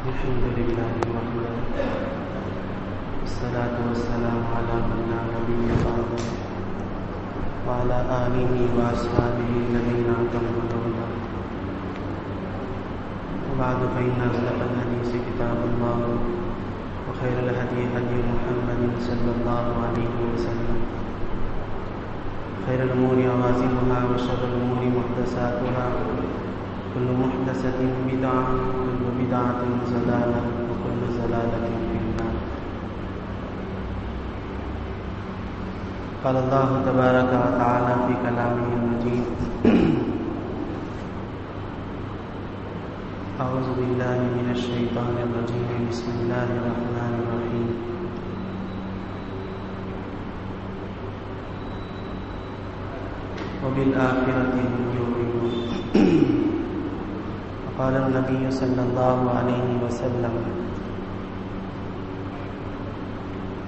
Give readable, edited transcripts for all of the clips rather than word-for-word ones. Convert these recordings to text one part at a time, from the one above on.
الحمد لله وحده والصلاة والسلام على من لا نبي بعده وعلى آله وأصحابه الذين أتموا الهدى وبعد فإن أصدق الحديث كتاب الله وخير الهدي هدي محمد صلى الله عليه وسلم خير الأمور عوازمها وشر الأمور محدثاتها كل محدثة بدعة وكل بدعة ضلالة وكل ضلالة في النار. قال الله تبارك وتعالى في كلامه المجيد: أعوذ بالله من الشيطان الرجيم بسم الله الرحمن الرحيم. وبالآخرة هم يوقنون. قال النبي صلى الله عليه وسلم: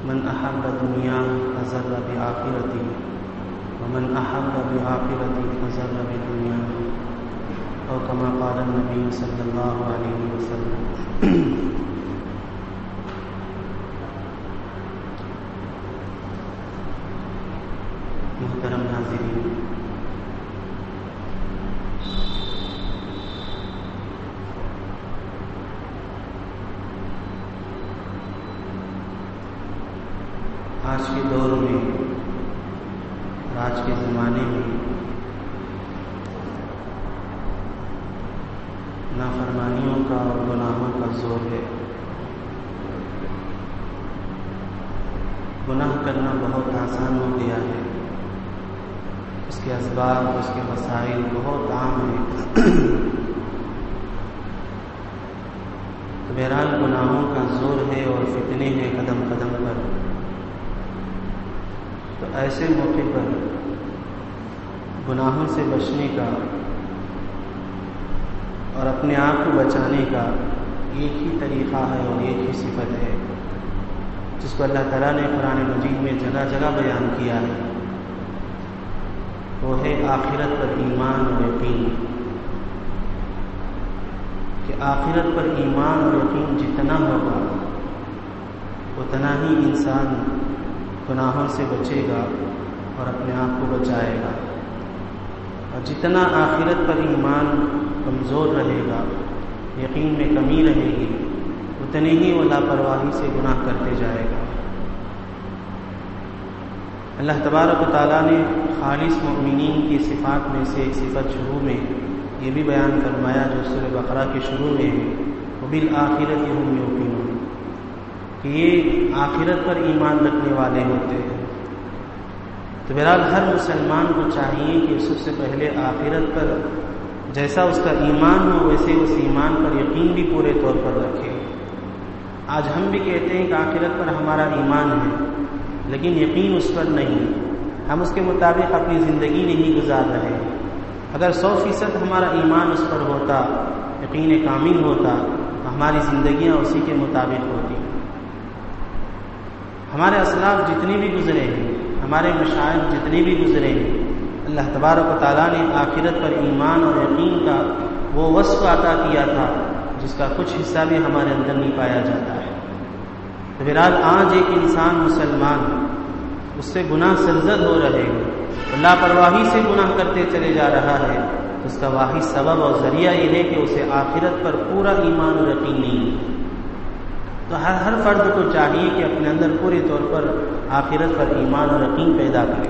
من أحب دنيا فزر بآخرته ومن أحب بآخرته فزر بدنيا، أو كما قال النبي صلى الله عليه وسلم. محترم ناظرین، آج کے دور میں اور آج کے زمانے میں نافرمانیوں کا اور گناہوں کا زور ہے. گناہ کرنا بہت آسان ہو گیا ہے، اس کے اسباب، اس کے وسائل بہت عام ہیں. تو بہرحال گناہوں کا زور ہے اور فتنے ہیں قدم قدم پر. تو ایسے موقع پر گناہوں سے بچنے کا اور اپنے آپ کو بچانے کا ایک ہی طریقہ ہے اور ایک ہی صفت ہے جس کو اللہ تعالیٰ نے قرآن مجید میں جگہ جگہ بیان کیا ہے. وہ ہے آخرت پر ایمان اور یقین. کہ آخرت پر ایمان اور یقین جتنا ہوگا اتنا ہی انسان گناہوں سے بچے گا اور اپنے آپ کو بچائے گا. اور جتنا آخرت پر ایمان کمزور رہے گا، یقین میں کمی رہے گی، اتنے ہی وہ لاپرواہی سے گناہ کرتے جائے گا. اللہ تبارک و تعالیٰ نے خالص مؤمنین کی صفات میں سے ایک صفت شروع میں یہ بھی بیان فرمایا جو سورہ بقرہ کے شروع میں ہے: وبالآخرۃ ھم یوقنون، کہ یہ آخرت پر ایمان رکھنے والے ہوتے ہیں. تو بہرحال ہر مسلمان کو چاہیے کہ سب سے پہلے آخرت پر جیسا اس کا ایمان ہو ویسے اس ایمان پر یقین بھی پورے طور پر رکھے. آج ہم بھی کہتے ہیں کہ آخرت پر ہمارا ایمان ہے، لیکن یقین اس پر نہیں. ہم اس کے مطابق اپنی زندگی نہیں گزار رہے. اگر 100% ہمارا ایمان اس پر ہوتا، یقین کامل ہوتا، تو ہماری زندگیاں اسی کے مطابق ہوتی. ہمارے اسلاف جتنے بھی گزرے ہیں، ہمارے مشائخ جتنے بھی گزرے ہیں، اللہ تبارک و تعالیٰ نے آخرت پر ایمان اور یقین کا وہ وصف عطا کیا تھا جس کا کچھ حصہ بھی ہمارے اندر نہیں پایا جاتا ہے. تو بہرحال آج ایک انسان مسلمان اس سے گناہ سرزد ہو رہے ہیں، لاپرواہی سے گناہ کرتے چلے جا رہا ہے، تو اس کا واحد سبب اور ذریعہ یہ ہے کہ اسے آخرت پر پورا ایمان اور یقین نہیں ہے. تو ہر فرد کو چاہیے کہ اپنے اندر پورے طور پر آخرت پر ایمان اور یقین پیدا کرے.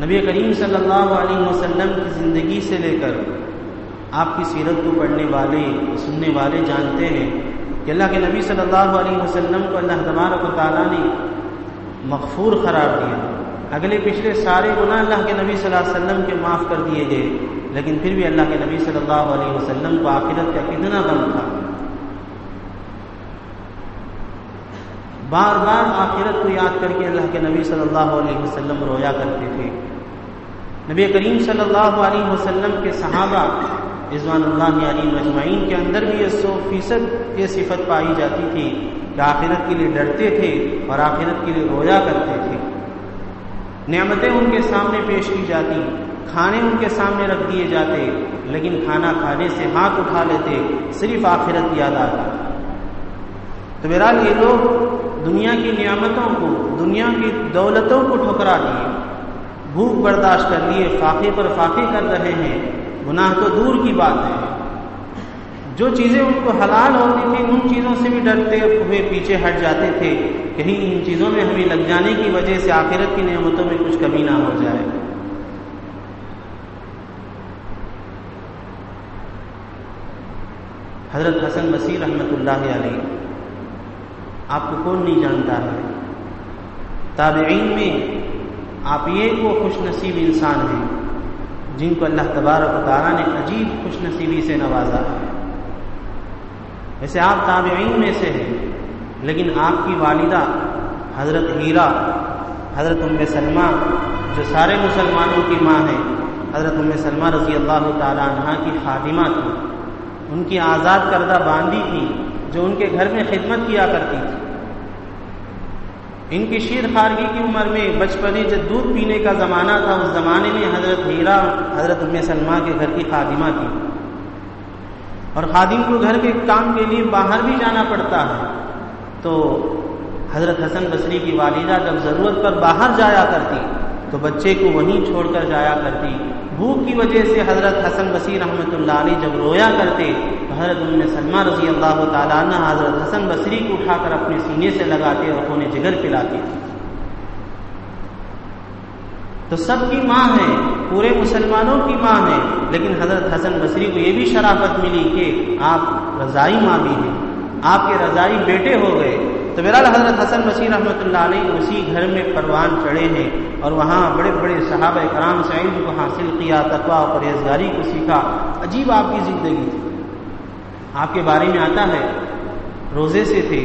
نبی کریم صلی اللہ علیہ وسلم کی زندگی سے لے کر آپ کی سیرت کو پڑھنے والے، سننے والے جانتے ہیں کہ اللہ کے نبی صلی اللہ علیہ وسلم کو اللہ تبارک و تعالیٰ نے مغفور قرار دیا. اگلے پچھلے سارے گناہ اللہ کے نبی صلی اللہ علیہ وسلم کے معاف کر دیے گئے، لیکن پھر بھی اللہ کے نبی صلی اللہ علیہ وسلم کو آخرت کا کتنا غم تھا. بار بار آخرت کو یاد کر کے اللہ کے نبی صلی اللہ علیہ وسلم رویا کرتے تھے. نبی کریم صلی اللہ علیہ وسلم کے صحابہ رضوان اللہ علیہم اجمعین کے اندر بھی یہ 100% یہ صفت پائی جاتی تھی کہ آخرت کے لیے ڈرتے تھے اور آخرت کے لیے رویا کرتے تھے. نعمتیں ان کے سامنے پیش کی جاتی کھانے ان کے سامنے رکھ دیے جاتے لیکن کھانا کھانے سے ہاتھ اٹھا لیتے، صرف آخرت یاد آتی۔ تو بہرحال یہ لوگ دنیا کی نعمتوں کو، دنیا کی دولتوں کو ٹھکرا دیے، بھوک برداشت کر لیے، فاقے پر فاقے کر رہے ہیں، گناہ تو دور کی بات ہے۔ جو چیزیں ان کو حلال ہوتی تھیں ان چیزوں سے بھی ڈرتے ہوئے پیچھے ہٹ جاتے تھے، کہیں ان چیزوں میں ہمیں لگ جانے کی وجہ سے آخرت کی نعمتوں میں کچھ کمی نہ ہو جائے۔ حضرت حسن بصری رحمۃ اللہ علیہ، آپ کو کون نہیں جانتا ہے، تابعین میں آپ یہ وہ خوش نصیب انسان ہیں جن کو اللہ تبارک و تعالیٰ نے عجیب خوش نصیبی سے نوازا ہے۔ ویسے آپ تابعین میں سے ہیں، لیکن آپ کی والدہ حضرت ہیرا، حضرت ام سلمہ جو سارے مسلمانوں کی ماں ہیں، حضرت ام سلمہ رضی اللہ تعالیٰ عنہا کی خادمہ تھی، ان کی آزاد کردہ باندی تھی جو ان کے گھر میں خدمت کیا کرتی تھی۔ ان کی شیر خارگی کی عمر میں بچپنے جب دودھ پینے کا زمانہ تھا، اس زمانے میں حضرت ہیرا حضرت ام سلمہ کے گھر کی خادمہ تھی، اور خادم کو گھر کے کام کے لیے باہر بھی جانا پڑتا ہے، تو حضرت حسن بصری کی والدہ جب ضرورت پر باہر جایا کرتی تو بچے کو وہیں چھوڑ کر جایا کرتی۔ بھوک کی وجہ سے حضرت حسن بصری رحمۃ اللہ علیہ جب رویا کرتے تو حضرت ام سلمہ رضی اللہ تعالیٰ عنہ حضرت حسن بصری کو اٹھا کر اپنے سینے سے لگاتے اور خون جگر پلاتی تھی۔ تو سب کی ماں ہے، پورے مسلمانوں کی ماں ہے، لیکن حضرت حسن بصری کو یہ بھی شرافت ملی کہ آپ رضائی ماں بھی ہیں، آپ کے رضائی بیٹے ہو گئے۔ تو بہرحال حضرت حسن بصری رحمۃ اللہ علیہ اسی گھر میں پروان چڑھے ہیں اور وہاں بڑے بڑے صحابہ کرام سے علم کو حاصل کیا، تقویٰ اور پرہیزگاری کو سیکھا۔ عجیب آپ کی زندگی تھی۔ آپ کے بارے میں آتا ہے روزے سے تھے،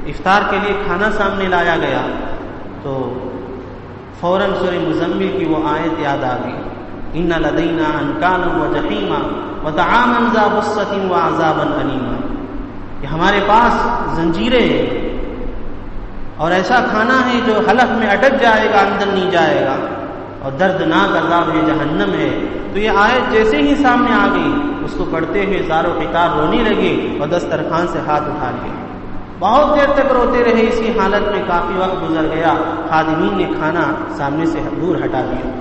افطار کے لیے کھانا سامنے لایا گیا تو فوراً سورہ مزمل کی وہ آیت یاد آ گئی، ان لدینا انکالا وجحیما وطعاما ذا غصۃ وعذابا الیما، کہ ہمارے پاس زنجیریں ہیں اور ایسا کھانا ہے جو حلق میں اٹک جائے گا، اندر نہیں جائے گا، اور دردناک عذاب ہے، جہنم ہے۔ تو یہ آیت جیسے ہی سامنے آ گئی اس کو پڑھتے ہوئے زار و فقار رونے لگے اور دسترخوان سے ہاتھ اٹھا لیے۔ بہت دیر تک روتے رہے، اسی حالت میں کافی وقت گزر گیا، خادمین نے کھانا سامنے سے دور ہٹا دیا۔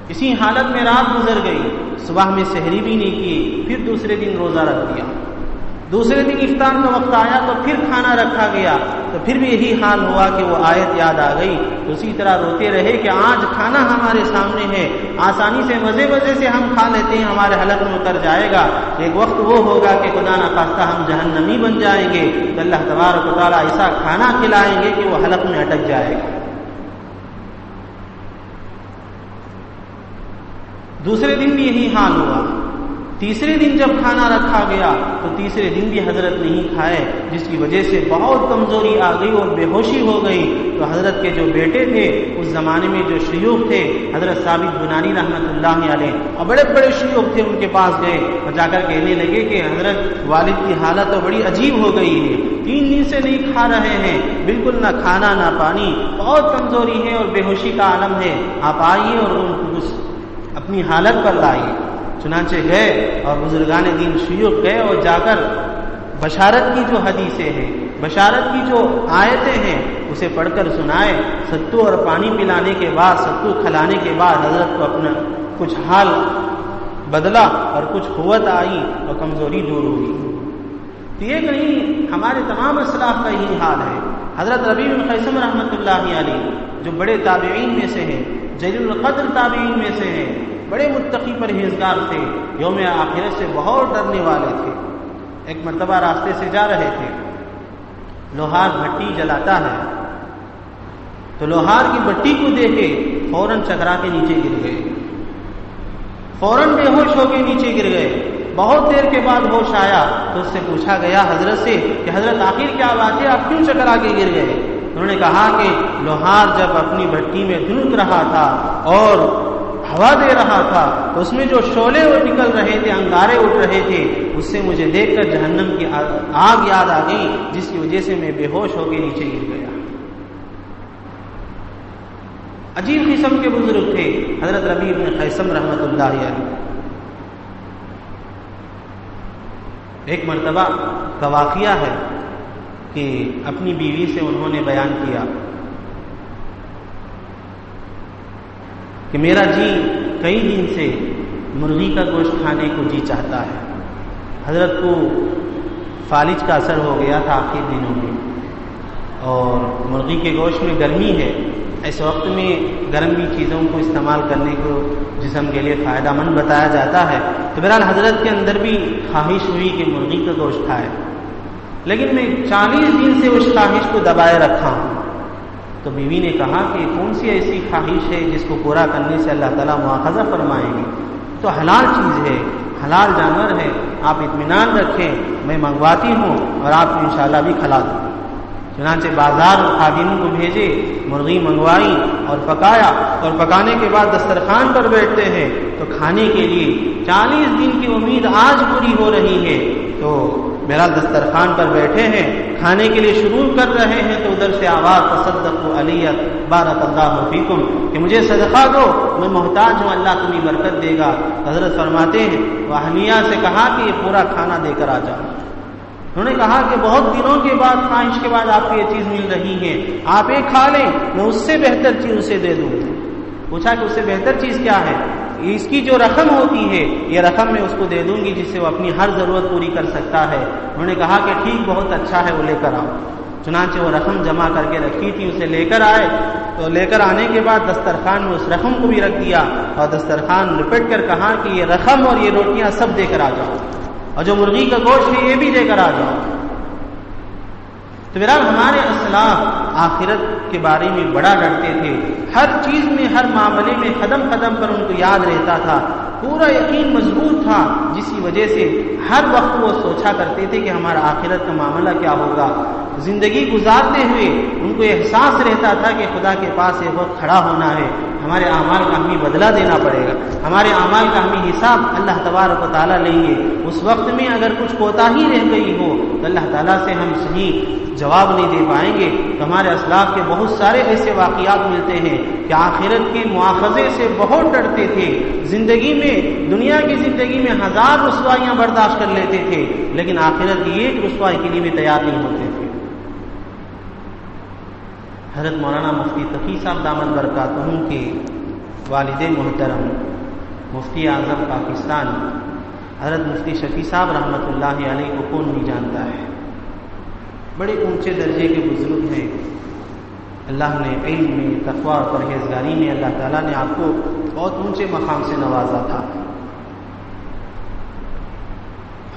اسی حالت میں رات گزر گئی، صبح میں سحری بھی نہیں کی، پھر دوسرے دن روزہ رکھ دیا۔ دوسرے دن افطار کا وقت آیا تو پھر کھانا رکھا گیا، تو پھر بھی یہی حال ہوا کہ وہ آیت یاد آ گئی، تو اسی طرح روتے رہے کہ آج کھانا ہمارے سامنے ہے، آسانی سے مزے مزے سے ہم کھا لیتے ہیں، ہمارے حلق میں اتر جائے گا، ایک وقت وہ ہوگا کہ خدا نخواستہ ہم جہنمی بن جائیں گے، تو اللہ تبارک و تعالیٰ ایسا کھانا کھلائیں گے کہ وہ حلق میں اٹک جائے گا۔ دوسرے دن بھی یہی حال ہوا۔ تیسرے دن جب کھانا رکھا گیا تو تیسرے دن بھی حضرت نہیں کھائے، جس کی وجہ سے بہت کمزوری آ گئی اور بے ہوشی ہو گئی۔ تو حضرت کے جو بیٹے تھے اس زمانے میں جو شیوخ تھے، حضرت ثابت بنانی رحمۃ اللہ علیہ، اور بڑے بڑے شیوخ تھے، ان کے پاس گئے اور جا کر کہنے لگے کہ حضرت والد کی حالت تو بڑی عجیب ہو گئی ہے، 3 دن سے نہیں کھا رہے ہیں، بالکل نہ کھانا نہ پانی، بہت کمزوری ہے اور بے ہوشی کا عالم ہے، آپ آئیے اور ان کو اپنی حالت پر لائیے۔ چنانچہ گئے اور بزرگان دین شیوخ گئے اور جا کر بشارت کی جو حدیثیں ہیں، بشارت کی جو آیتیں ہیں اسے پڑھ کر سنائے۔ ستو اور پانی پلانے کے بعد، ستو کھلانے کے بعد حضرت کو اپنا کچھ حال بدلا اور کچھ قوت آئی اور کمزوری دور ہوئی۔ تو یہ کہیں ہمارے تمام اسلاف کا یہی حال ہے۔ حضرت ربیع بن خیثم رحمۃ اللہ علیہ جو بڑے تابعین میں سے ہیں، جلیل القدر تابعین میں سے ہیں، بڑے متقی پرہیزگار تھے، یوم آخرت سے بہت ڈرنے والے تھے۔ ایک مرتبہ راستے سے جا رہے تھے، لوہار بھٹی جلاتا ہے، تو لوہار کی بھٹی کو دیکھے فوراً چکرا کے نیچے گر گئے، فوراً بے ہوش ہو کے نیچے گر گئے۔ بہت دیر کے بعد ہوش آیا تو اس سے پوچھا گیا حضرت سے کہ حضرت آخر کیا بات ہے، آپ کیوں چکرا کے گر گئے؟ انہوں نے کہا کہ لوہار جب اپنی بھٹی میں دھنک رہا تھا اور ہوا دے رہا تھا تو اس میں جو شعلے وہ نکل رہے تھے، انگارے اٹھ رہے تھے، اس سے مجھے دیکھ کر جہنم کی آگ یاد آ گئی، جس کی وجہ سے میں بے ہوش ہو کے نیچے گر گیا۔ عجیب قسم کے بزرگ تھے حضرت ربیع بن خیثم رحمۃ اللہ علیہ۔ ایک مرتبہ کا واقعہ ہے کہ اپنی بیوی سے انہوں نے بیان کیا کہ میرا جی کئی دن سے مرغی کا گوشت کھانے کو جی چاہتا ہے۔ حضرت کو فالج کا اثر ہو گیا تھا آخری دنوں میں، اور مرغی کے گوشت میں گرمی ہے، ایسے وقت میں گرم بھی چیزوں کو استعمال کرنے کو جسم کے لیے فائدہ مند بتایا جاتا ہے۔ تو بہرحال حضرت کے اندر بھی خواہش ہوئی کہ مرغی کا گوشت کھائے، لیکن میں 40 دن سے اس خواہش کو دبائے رکھا ہوں۔ تو بیوی نے کہا کہ کون سی ایسی خواہش ہے جس کو پورا کرنے سے اللہ تعالیٰ مواخذہ فرمائیں گے؟ تو حلال چیز ہے، حلال جانور ہے، آپ اطمینان رکھیں، میں منگواتی ہوں اور آپ کو انشاءاللہ بھی کھلا دوں۔ چنانچہ بازار خادموں کو بھیجے، مرغی منگوائی اور پکایا، اور پکانے کے بعد دسترخوان پر بیٹھتے ہیں تو کھانے کے لیے 40 دن کی امید آج پوری ہو رہی ہے۔ تو بہرحال دسترخوان پر بیٹھے ہیں، کھانے کے لیے شروع کر رہے ہیں تو ادھر سے آواز تصدقوا علی بارک اللہ فیکم، کہ مجھے صدقہ دو، میں محتاج ہوں، اللہ تمہیں برکت دے گا۔ حضرت فرماتے ہیں وہ اہلیہ سے کہا کہ یہ پورا کھانا دے کر آ جاؤ۔ انہوں نے کہا کہ بہت دنوں کے بعد، خواہش کے بعد آپ کو یہ چیز مل رہی ہے، آپ ایک کھا لیں، میں اس سے بہتر چیز اسے دے دوں۔ پوچھا کہ اس سے بہتر چیز کیا ہے؟ اس کی جو رقم ہوتی ہے یہ رقم میں اس کو دے دوں گی جس سے وہ اپنی ہر ضرورت پوری کر سکتا ہے۔ انہوں نے کہا کہ ٹھیک، بہت اچھا ہے، وہ لے کر آؤ۔ چنانچہ وہ رقم جمع کر کے رکھی تھی، اسے لے کر آئے، تو لے کر آنے کے بعد دسترخوان میں اس رقم کو بھی رکھ دیا اور دسترخوان لپٹ کر کہا کہ یہ رقم اور یہ روٹیاں سب دے کر آ جاؤ، اور جو مرغی کا گوشت ہے یہ بھی دے کر آ جاؤ۔ تو بہرحال ہمارے اسلاف آخرت کے بارے میں بڑا ڈرتے تھے، ہر چیز میں، ہر معاملے میں قدم قدم پر ان کو یاد رہتا تھا، پورا یقین مضبوط تھا، جس کی وجہ سے ہر وقت وہ سوچا کرتے تھے کہ ہمارا آخرت کا معاملہ کیا ہوگا۔ زندگی گزارتے ہوئے ان کو احساس رہتا تھا کہ خدا کے پاس ایک وقت کھڑا ہونا ہے، ہمارے اعمال کا ہمیں بدلہ دینا پڑے گا، ہمارے اعمال کا ہمیں حساب اللہ تبارک و تعالیٰ لیں گے۔ اس وقت میں اگر کچھ کوتاہی رہ گئی ہو تو اللہ تعالیٰ سے ہم صحیح جواب نہیں دے پائیں گے۔ تو ہمارے اسلاف کے بہت سارے ایسے واقعات ملتے ہیں کہ آخرت کے مواخذے سے بہت ڈرتے تھے، زندگی میں، دنیا کی زندگی میں 1000 رسوائیاں برداشت کر لیتے تھے، لیکن آخرت کی ایک رسوائی کے لیے بھی تیار نہیں ہوتے تھے۔ حضرت مولانا مفتی تقی صاحب دامت برکاتہم کے والد محترم مفتی اعظم پاکستان حضرت مفتی شفیع صاحب رحمۃ اللہ علیہ کو کون نہیں جانتا ہے، بڑے اونچے درجے کے بزرگ ہیں۔ اللہ نے علم میں، تقویٰ اور پرہیزگاری میں اللہ تعالیٰ نے آپ کو بہت اونچے مقام سے نوازا تھا۔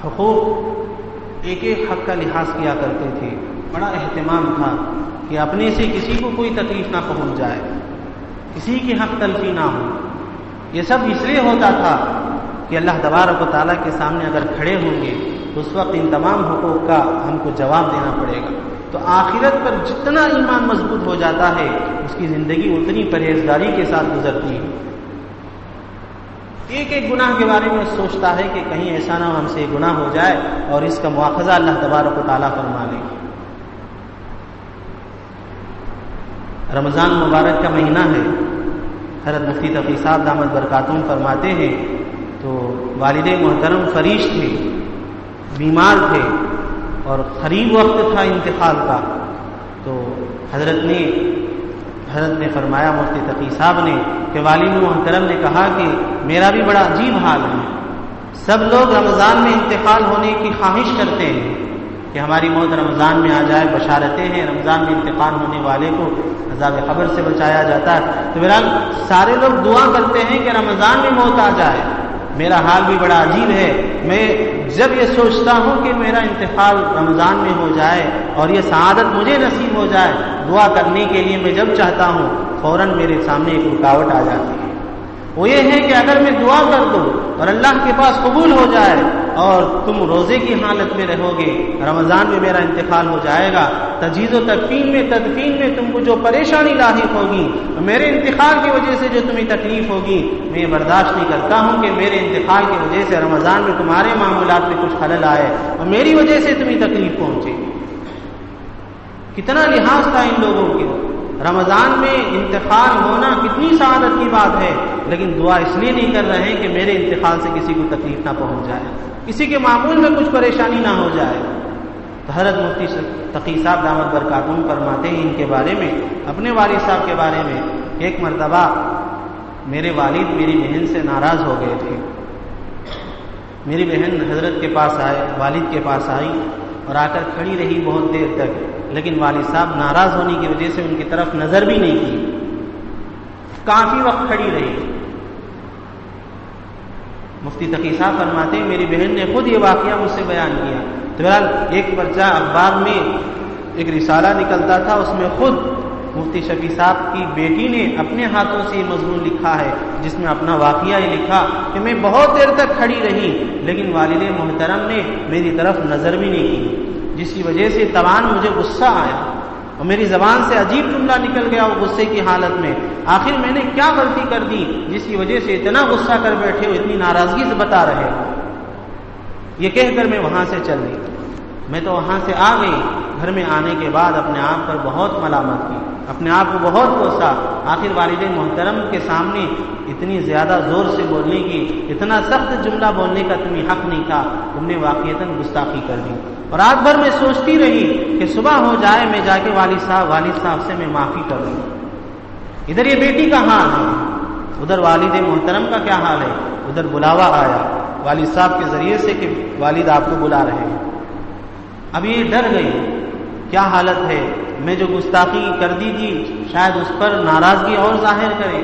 حقوق، ایک ایک حق کا لحاظ کیا کرتے تھے، بڑا اہتمام تھا کہ اپنے سے کسی کو کوئی تکلیف نہ پہنچ جائے، کسی کی حق تلفی نہ ہو۔ یہ سب اس لیے ہوتا تھا کہ اللہ تبارک و تعالیٰ کے سامنے اگر کھڑے ہوں گے تو اس وقت ان تمام حقوق کا ہم کو جواب دینا پڑے گا۔ تو آخرت پر جتنا ایمان مضبوط ہو جاتا ہے اس کی زندگی اتنی پرہیزگاری کے ساتھ گزرتی ہے۔ ایک ایک گناہ کے بارے میں سوچتا ہے کہ کہیں ایسا نہ ہم سے گناہ ہو جائے اور اس کا مواخذہ اللہ تبارک و تعالیٰ فرما لے۔ رمضان مبارک کا مہینہ ہے، حضرت مفتی تقی صاحب دامت برکاتہم فرماتے ہیں تو والد محترم فریش تھے، بیمار تھے اور قریب وقت تھا انتقال کا۔ تو حضرت نے فرمایا، مفتی تقی صاحب نے، کہ والد محترم نے کہا کہ میرا بھی بڑا عجیب حال ہے، سب لوگ رمضان میں انتقال ہونے کی خواہش کرتے ہیں کہ ہماری موت رمضان میں آ جائے، بشارتیں ہیں رمضان میں انتقال ہونے والے کو عذاب قبر سے بچایا جاتا ہے۔ تو بہرحال سارے لوگ دعا کرتے ہیں کہ رمضان میں موت آ جائے، میرا حال بھی بڑا عجیب ہے۔ میں جب یہ سوچتا ہوں کہ میرا انتقال رمضان میں ہو جائے اور یہ سعادت مجھے نصیب ہو جائے، دعا کرنے کے لیے میں جب چاہتا ہوں فوراً میرے سامنے ایک رکاوٹ آ جاتی ہے۔ وہ یہ ہے کہ اگر میں دعا کر دوں اور اللہ کے پاس قبول ہو جائے اور تم روزے کی حالت میں رہو گے، رمضان میں میرا انتقال ہو جائے گا، تجہیز و تدفین میں تم کو جو پریشانی لاحق ہوگی، میرے انتقال کی وجہ سے جو تمہیں تکلیف ہوگی، میں یہ برداشت نہیں کرتا ہوں کہ میرے انتقال کی وجہ سے رمضان میں تمہارے معاملات میں کچھ خلل آئے اور میری وجہ سے تمہیں تکلیف پہنچے۔ کتنا لحاظ تھا ان لوگوں کے، رمضان میں انتقال ہونا کتنی سعادت کی بات ہے، لیکن دعا اس لیے نہیں کر رہے ہیں کہ میرے انتقال سے کسی کو تکلیف نہ پہنچ جائے، کسی کے معمول میں کچھ پریشانی نہ ہو جائے۔ تو حضرت مفتی تقی صاحب دامت برکاتہم فرماتے ہیں ان کے بارے میں، اپنے والد صاحب کے بارے میں، ایک مرتبہ میرے والد میری بہن سے ناراض ہو گئے تھے۔ میری بہن حضرت کے پاس آئے، والد کے پاس آئی اور آ کر کھڑی رہی بہت دیر تک، لیکن والد صاحب ناراض ہونے کی وجہ سے ان کی طرف نظر بھی نہیں کی، کافی وقت کھڑی رہی۔ مفتی تقی صاحب فرماتے ہیں میری بہن نے خود یہ واقعہ مجھ سے بیان کیا۔ تو بہرحال ایک پرچہ اخبار میں ایک رسالہ نکلتا تھا، اس میں خود مفتی شفیع صاحب کی بیٹی نے اپنے ہاتھوں سے یہ مضمون لکھا ہے، جس میں اپنا واقعہ یہ لکھا کہ میں بہت دیر تک کھڑی رہی لیکن والد محترم نے میری طرف نظر بھی نہیں کی، جس کی وجہ سے تمام مجھے غصہ آیا اور میری زبان سے عجیب جملہ نکل گیا وہ غصے کی حالت میں۔ آخر میں نے کیا غلطی کر دی جس کی وجہ سے اتنا غصہ کر بیٹھے ہو، اتنی ناراضگی سے بتا رہے ہو؟ یہ کہہ کر میں وہاں سے چل گئی۔ میں تو وہاں سے آ گئی، گھر میں آنے کے بعد اپنے آپ پر بہت ملامت کی، اپنے آپ کو بہت کوسا۔ آخر والد محترم کے سامنے اتنی زیادہ زور سے بولنے کی، اتنا سخت جملہ بولنے کا تمہیں حق نہیں تھا، تم نے واقعتاً گستاخی کر دی۔ اور رات بھر میں سوچتی رہی کہ صبح ہو جائے میں جا کے والد صاحب سے میں معافی کر لوں۔ ادھر یہ بیٹی کا حال ہے، ادھر والد محترم کا کیا حال ہے؟ ادھر بلاوا آیا والد صاحب کے ذریعے سے کہ والد آپ کو بلا رہے ہیں۔ اب یہ ڈر گئی، کیا حالت ہے، میں جو گستاخی کر دی تھی شاید اس پر ناراضگی اور ظاہر کرے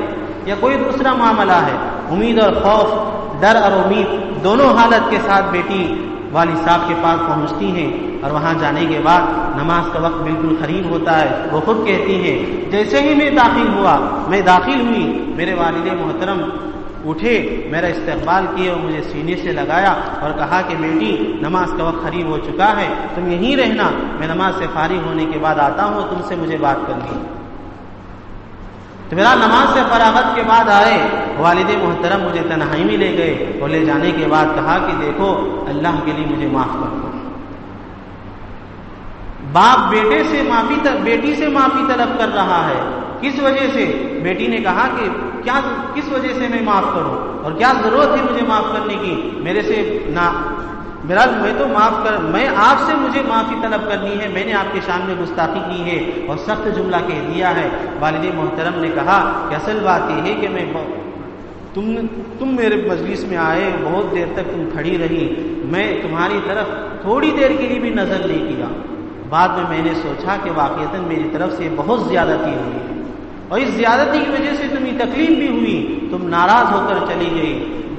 یا کوئی دوسرا معاملہ ہے۔ امید اور خوف، ڈر اور امید دونوں حالت کے ساتھ بیٹی والد صاحب کے پاس پہنچتی ہیں، اور وہاں جانے کے بعد نماز کا وقت بالکل قریب ہوتا ہے۔ وہ خود کہتی ہیں جیسے ہی میں داخل ہوئی میرے والد محترم اٹھے، میرا استقبال کیے اور مجھے سینے سے لگایا اور کہا کہ بیٹی نماز کا وقت قریب ہو چکا ہے، تم یہیں رہنا، میں نماز سے فارغ ہونے کے بعد آتا ہوں، تم سے مجھے بات کرنی۔ تو میرا نماز سے فراغت کے بعد آئے والد محترم مجھے تنہائی میں لے گئے اور لے جانے کے بعد کہا کہ دیکھو اللہ کے لیے مجھے معاف کر دو۔ باپ بیٹی سے معافی طلب کر رہا ہے، کس وجہ سے؟ بیٹی نے کہا کہ کس وجہ سے میں معاف کروں اور کیا ضرورت ہے مجھے معاف کرنے کی؟ میں آپ سے مجھے معافی طلب کرنی ہے، میں نے آپ کے شان میں گستاخی کی ہے اور سخت جملہ کہہ دیا ہے۔ والد محترم نے کہا کہ اصل بات یہ ہے کہ تم میرے مجلس میں آئے، بہت دیر تک تم کھڑی رہی، میں تمہاری طرف تھوڑی دیر کے لیے بھی نظر نہیں کیا۔ بعد میں نے سوچا کہ واقعتاً میری طرف سے بہت زیادتی ہوئی ہے اور اس زیادتی کی وجہ سے تمہیں تکلیف بھی ہوئی، تم ناراض ہو کر چلی گئی۔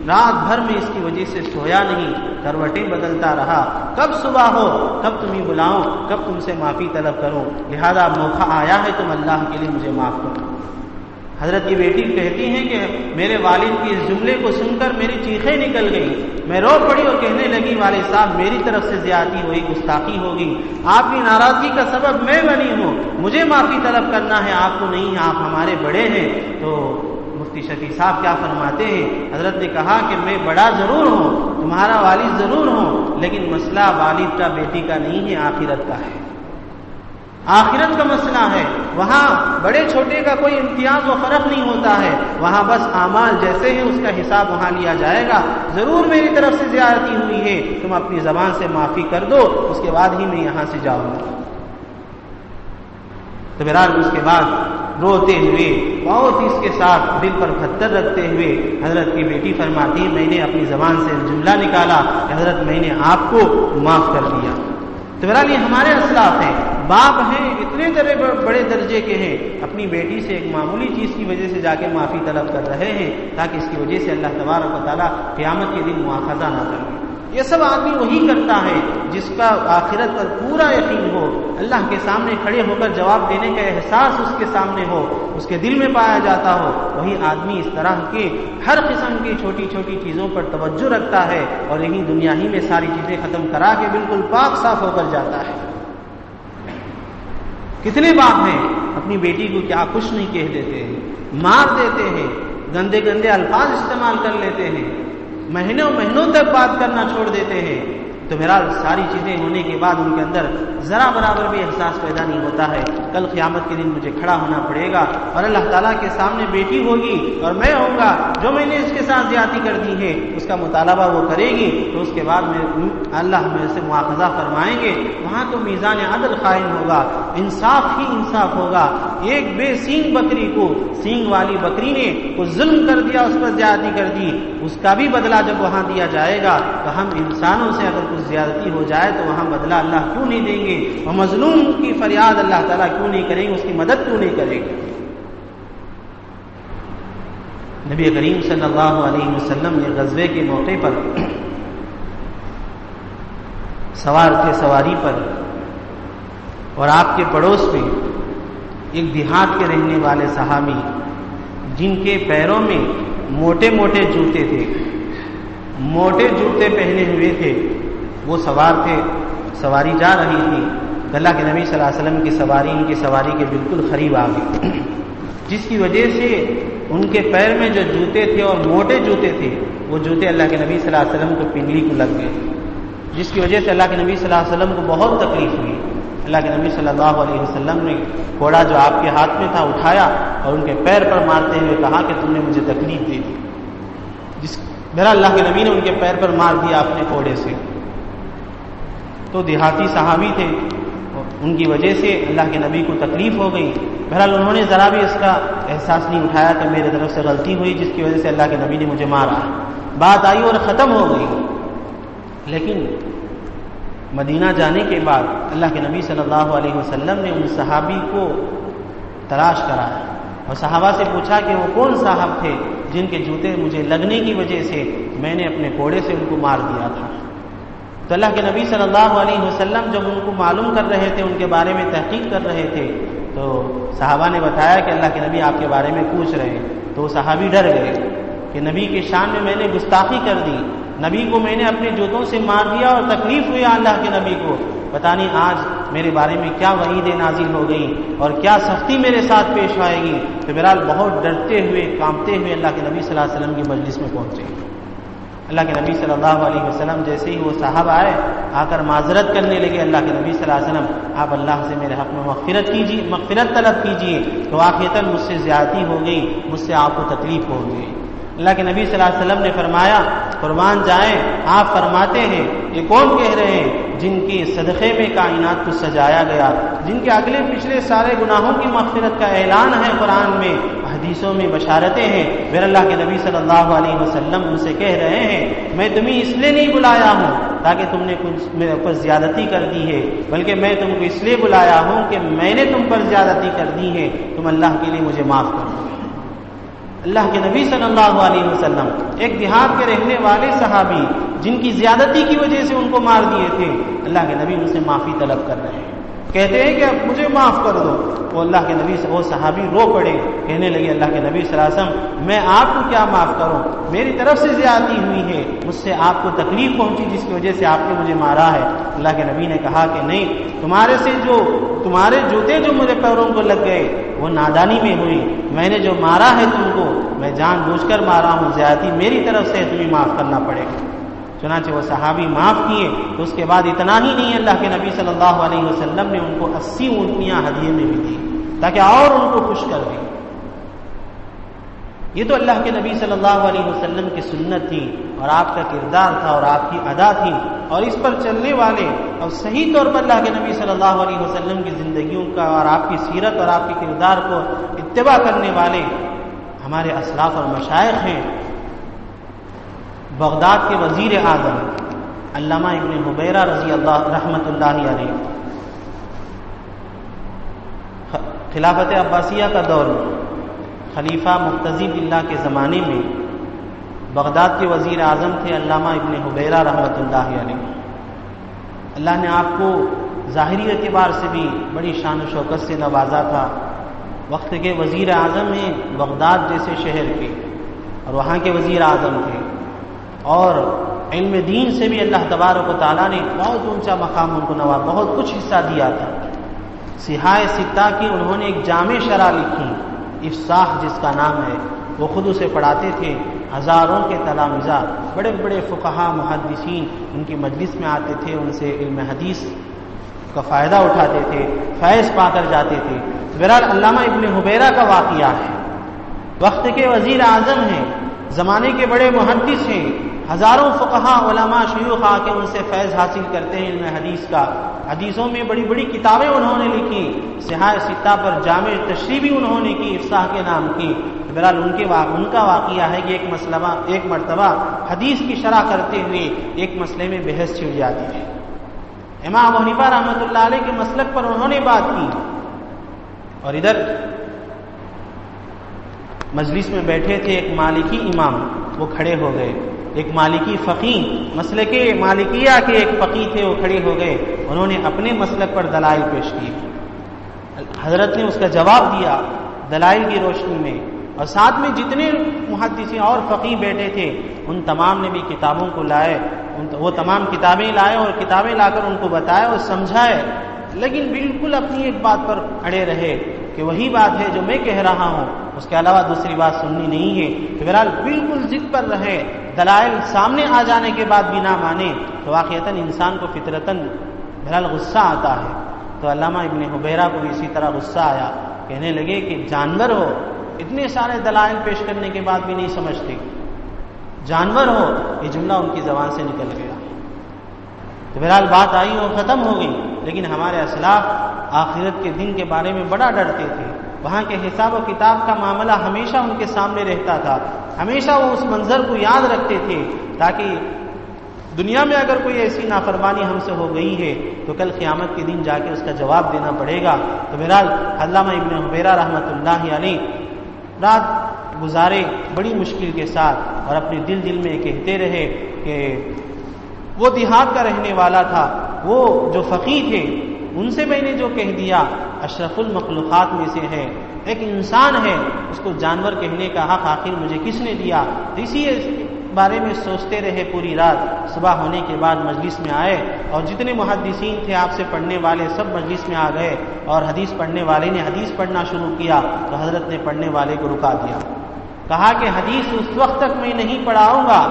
رات بھر میں اس کی وجہ سے سویا نہیں، کروٹیں بدلتا رہا، کب صبح ہو، کب تمہیں بلاؤں، کب تم سے معافی طلب کروں، لہذا موقع آیا ہے تم اللہ کے لیے مجھے معاف کرو۔ حضرت کی بیٹی کہتی ہیں کہ میرے والد کی اس جملے کو سن کر میری چیخیں نکل گئی، میں رو پڑی اور کہنے لگی والد صاحب میری طرف سے زیادتی ہوئی، گستاخی ہوگی، آپ کی ناراضگی کا سبب میں بنی ہوں، مجھے معافی طلب کرنا ہے، آپ کو نہیں، آپ ہمارے بڑے ہیں۔ تو مفتی شفیع صاحب کیا فرماتے ہیں؟ حضرت نے کہا کہ میں بڑا ضرور ہوں، تمہارا والد ضرور ہوں، لیکن مسئلہ والد کا بیٹی کا نہیں ہے، آخرت کا ہے، آخرت کا مسئلہ ہے۔ وہاں بڑے چھوٹے کا کوئی امتیاز و فرق نہیں ہوتا ہے، وہاں بس اعمال جیسے ہیں اس کا حساب وہاں لیا جائے گا۔ ضرور میری طرف سے زیادتی ہوئی ہے، تم اپنی زبان سے معافی کر دو، اس کے بعد ہی میں یہاں سے جاؤں گا۔ تو بہرحال اس کے بعد روتے ہوئے بہت اس کے ساتھ دل پر پتھر رکھتے ہوئے حضرت کی بیٹی فرماتی میں نے اپنی زبان سے جملہ نکالا کہ حضرت میں نے آپ کو معاف کر دیا۔ تو بہرحال یہ ہمارے اسلاف ہیں، باپ ہیں اتنے بڑے درجے کے ہیں، اپنی بیٹی سے ایک معمولی چیز کی وجہ سے جا کے معافی طلب کر رہے ہیں تاکہ اس کی وجہ سے اللہ تبارک و تعالیٰ قیامت کے دن مواخذہ نہ کرے۔ یہ سب آدمی وہی کرتا ہے جس کا آخرت پر پورا یقین ہو، اللہ کے سامنے کھڑے ہو کر جواب دینے کا احساس اس کے سامنے ہو، اس کے دل میں پایا جاتا ہو، وہی آدمی اس طرح کے ہر قسم کی چھوٹی چھوٹی چیزوں پر توجہ رکھتا ہے اور یہی دنیا ہی میں ساری چیزیں ختم کرا کے بالکل پاک صاف ہو کر جاتا ہے۔ کتنے باپ ہیں اپنی بیٹی کو کیا کچھ نہیں کہہ دیتے ہیں، مار دیتے ہیں، گندے گندے الفاظ استعمال کر لیتے ہیں، مہینوں تک بات کرنا چھوڑ دیتے ہیں۔ تو بہرحال ساری چیزیں ہونے کے بعد ان کے اندر ذرا برابر بھی احساس پیدا نہیں ہوتا ہے کل قیامت کے دن مجھے کھڑا ہونا پڑے گا اور اللہ تعالیٰ کے سامنے بیٹی ہوگی اور میں ہوں گا جو میں نے اس کے ساتھ زیادتی کر دی ہے اس کا مطالبہ وہ کرے گی تو اس کے بعد میں اللہ میرے سے مواخذہ فرمائیں گے. وہاں تو میزان عدل قائم ہوگا, انصاف ہی انصاف ہوگا. ایک بے سینگ بکری کو سینگ والی بکری نے کو ظلم کر دیا, اس پر زیادتی کر دی, اس کا بھی بدلہ جب وہاں دیا جائے گا تو ہم انسانوں سے اگر کچھ زیادتی ہو جائے تو وہاں بدلہ اللہ کیوں نہیں دیں گے, اور مظلوم کی فریاد اللہ تعالیٰ کیوں نہیں کریں گے, اس کی مدد کیوں نہیں کریں گے. نبی کریم صلی اللہ علیہ وسلم نے غزوے کے موقع پر سوار تھے سواری پر, اور آپ کے پڑوس میں ایک دیہات کے رہنے والے صحابی جن کے پیروں میں موٹے موٹے جوتے تھے, موٹے جوتے پہنے ہوئے تھے, وہ سوار تھے, سواری جا رہی تھی. اللہ کے نبی صلی اللہ علیہ وسلم کی سواری ان کی سواری کے بالکل قریب آ گئی, جس کی وجہ سے ان کے پیر میں جو جوتے تھے اور موٹے جوتے تھے وہ جوتے اللہ کے نبی صلی اللہ علیہ وسلم کو پنڈلی کو لگ گئے, جس کی وجہ سے اللہ کے نبی صلی اللہ علیہ وسلم کو بہت تکلیف ہوئی. اللہ کے نبی صلی اللہ علیہ وسلم نے گھوڑا جو آپ کے ہاتھ میں تھا اٹھایا اور ان کے پیر پر مارتے ہوئے کہا کہ تم نے مجھے تکلیف دی تھی. میرا اللہ کے نبی نے ان کے پیر پر مار دیا اپنے گھوڑے سے. تو دیہاتی صحابی تھے, ان کی وجہ سے اللہ کے نبی کو تکلیف ہو گئی. بہرحال انہوں نے ذرا بھی اس کا احساس نہیں اٹھایا کہ میرے طرف سے غلطی ہوئی جس کی وجہ سے اللہ کے نبی نے مجھے مارا. بات آئی اور ختم ہو گئی. لیکن مدینہ جانے کے بعد اللہ کے نبی صلی اللہ علیہ وسلم نے ان صحابی کو تلاش کرایا اور صحابہ سے پوچھا کہ وہ کون صاحب تھے جن کے جوتے مجھے لگنے کی وجہ سے میں نے اپنے گھوڑے سے ان کو مار دیا تھا. تو اللہ کے نبی صلی اللہ علیہ وسلم جب ان کو معلوم کر رہے تھے, ان کے بارے میں تحقیق کر رہے تھے, تو صحابہ نے بتایا کہ اللہ کے نبی آپ کے بارے میں پوچھ رہے ہیں. تو وہ صحابی ڈر گئے کہ نبی کے شان میں نے گستاخی کر دی, نبی کو میں نے اپنے جوتوں سے مار دیا اور تکلیف ہوئی اللہ کے نبی کو, پتہ نہیں آج میرے بارے میں کیا وعیدیں نازل ہو گئی اور کیا سختی میرے ساتھ پیش آئے گی. تو بہرحال بہت ڈرتے ہوئے کانپتے ہوئے اللہ کے نبی صلی اللہ علیہ وسلم کی مجلس میں پہنچے. اللہ کے نبی صلی اللہ علیہ وسلم جیسے ہی وہ صاحب آئے, آ کر معذرت کرنے لگے. اللہ کے نبی صلی اللہ علیہ وسلم آپ اللہ سے میرے حق میں مغفرت طلب کیجیے, تو واقعتاً مجھ سے زیادتی ہو گئی, مجھ سے آپ کو تکلیف ہو گئی. اللہ کے نبی صلی اللہ علیہ وسلم نے فرمایا قربان جائیں, آپ فرماتے ہیں یہ کون کہہ رہے ہیں جن کے صدقے میں کائنات کو سجایا گیا, جن کے اگلے پچھلے سارے گناہوں کی مغفرت کا اعلان ہے قرآن میں, حدیثوں میں بشارتیں ہیں. پھر اللہ کے نبی صلی اللہ علیہ وسلم ان سے کہہ رہے ہیں میں تمہیں اس لیے نہیں بلایا ہوں تاکہ تم نے کچھ میرے اوپر زیادتی کر دی ہے, بلکہ میں تم کو اس لیے بلایا ہوں کہ میں نے تم پر زیادتی کر دی ہے, تم اللہ کے لیے مجھے معاف کر دو. اللہ کے نبی صلی اللہ علیہ وسلم ایک دیہات کے رہنے والے صحابی جن کی زیادتی کی وجہ سے ان کو مار دیے تھے, اللہ کے نبی ان سے معافی طلب کر رہے ہیں, کہتے ہیں کہ اب مجھے معاف کر دو. وہ اللہ کے نبی وہ صحابی رو پڑے, کہنے لگے اللہ کے نبی صلی اللہ علیہ وسلم میں آپ کو کیا معاف کروں, میری طرف سے زیادتی ہوئی ہے, مجھ سے آپ کو تکلیف پہنچی جس کی وجہ سے آپ نے مجھے مارا ہے. اللہ کے نبی نے کہا کہ نہیں, تمہارے جوتے جو میرے پیروں کو لگ گئے وہ نادانی میں ہوئی, میں نے جو مارا ہے تم کو میں جان بوجھ کر مارا ہوں, زیادتی میری طرف سے تمہیں معاف کرنا پڑے گا. چنانچہ وہ صحابی معاف کیے. تو اس کے بعد اتنا ہی نہیں, اللہ کے نبی صلی اللہ علیہ وسلم نے ان کو 80 اونٹنیاں ہدیے میں بھی دی تاکہ اور ان کو خوش کر دیں. یہ تو اللہ کے نبی صلی اللہ علیہ وسلم کی سنت تھی اور آپ کا کردار تھا اور آپ کی ادا تھی, اور اس پر چلنے والے اور صحیح طور پر اللہ کے نبی صلی اللہ علیہ وسلم کی زندگیوں کا اور آپ کی سیرت اور آپ کے کردار کو اتباع کرنے والے ہمارے اسلاف اور مشائخ ہیں. بغداد کے وزیر اعظم علامہ ابن حبیرہ رضی اللہ رحمۃ اللہ علیہ, خلافت عباسیہ کا دور خلیفہ مقتدی باللہ کے زمانے میں بغداد کے وزیر اعظم تھے علامہ ابن حبیرہ رحمۃ اللہ علیہ. اللہ نے آپ کو ظاہری اعتبار سے بھی بڑی شان و شوکت سے نوازا تھا. وقت کے وزیر اعظم ہیں بغداد جیسے شہر کے, اور وہاں کے وزیر اعظم تھے, اور علم دین سے بھی اللہ تبارک و تعالیٰ نے بہت اونچا مقام ان کو نوازا, بہت کچھ حصہ دیا تھا. صحاح ستہ کی انہوں نے ایک جامع شرح لکھی, افصاح جس کا نام ہے, وہ خود اسے پڑھاتے تھے. ہزاروں کے تلامذہ بڑے بڑے فقہا محدثین ان کی مجلس میں آتے تھے، ان سے علم حدیث کا فائدہ اٹھاتے تھے، فیض پا کر جاتے تھے. بہرحال علامہ ابن حبیرہ کا واقعہ ہے، وقت کے وزیر اعظم ہیں، زمانے کے بڑے محدث ہیں، ہزاروں فقہا علماء شیوخ آ کے ان سے فیض حاصل کرتے ہیں علم حدیث کا. حدیثوں میں بڑی بڑی کتابیں انہوں نے لکھی، صحاح ستہ پر جامع تشریح بھی انہوں نے کی افصاح کے نام کی. بہرحال ان کا واقعہ ہے کہ ایک مرتبہ حدیث کی شرح کرتے ہوئے ایک مسئلے میں بحث چھڑ جاتی ہے. امام ابو حنیفہ رحمۃ اللہ علیہ کے مسلک پر انہوں نے بات کی، اور ادھر مجلس میں بیٹھے تھے ایک مالکی امام، وہ کھڑے ہو گئے. ایک مالکی فقیہ، مسلک مالکیہ کے ایک فقیہ تھے، وہ کھڑے ہو گئے. انہوں نے اپنے مسلک پر دلائل پیش کیے. حضرت نے اس کا جواب دیا دلائل کی روشنی میں، اور ساتھ میں جتنے محدثین اور فقیہ بیٹھے تھے ان تمام نے بھی کتابوں کو لائے، وہ تمام کتابیں لائے اور کتابیں لا کر ان کو بتایا اور سمجھائے، لیکن بالکل اپنی ایک بات پر اڑے رہے کہ وہی بات ہے جو میں کہہ رہا ہوں، اس کے علاوہ دوسری بات سننی نہیں ہے. بہرحال بالکل ضد پر رہے، دلائل سامنے آ جانے کے بعد بھی نہ مانے تو واقعتاً انسان کو فطرتاً بہرحال غصہ آتا ہے. تو علامہ ابن حبیرہ کو بھی اسی طرح غصہ آیا، کہنے لگے کہ جانور ہو، اتنے سارے دلائل پیش کرنے کے بعد بھی نہیں سمجھتے، جانور ہو. یہ جملہ ان کی زبان سے نکل گیا. تو بہرحال بات آئی اور ختم ہو گئی. لیکن ہمارے اسلاف آخرت کے دن کے بارے میں بڑا ڈرتے تھے. وہاں کے حساب و کتاب کا معاملہ ہمیشہ ان کے سامنے رہتا تھا، ہمیشہ وہ اس منظر کو یاد رکھتے تھے تاکہ دنیا میں اگر کوئی ایسی نافرمانی ہم سے ہو گئی ہے تو کل قیامت کے دن جا کے اس کا جواب دینا پڑے گا. تو بہرحال علامہ ابن حبیرہ رحمۃ اللہ علیہ رات گزارے بڑی مشکل کے ساتھ، اور اپنے دل میں کہتے رہے کہ وہ دیہات کا رہنے والا تھا، وہ جو فقیہ تھے ان سے میں نے جو کہہ دیا اشرف المخلوقات میں سے ہے، ایک انسان ہے، اس کو جانور کہنے کا حق آخر مجھے کس نے دیا. تو اسی بارے میں سوچتے رہے پوری رات. صبح ہونے کے بعد مجلس میں آئے اور جتنے محدثین تھے آپ سے پڑھنے والے سب مجلس میں آ گئے، اور حدیث پڑھنے والے نے حدیث پڑھنا شروع کیا. تو حضرت نے پڑھنے والے کو رکا دیا، کہا کہ حدیث اس وقت تک میں نہیں پڑھاؤں گا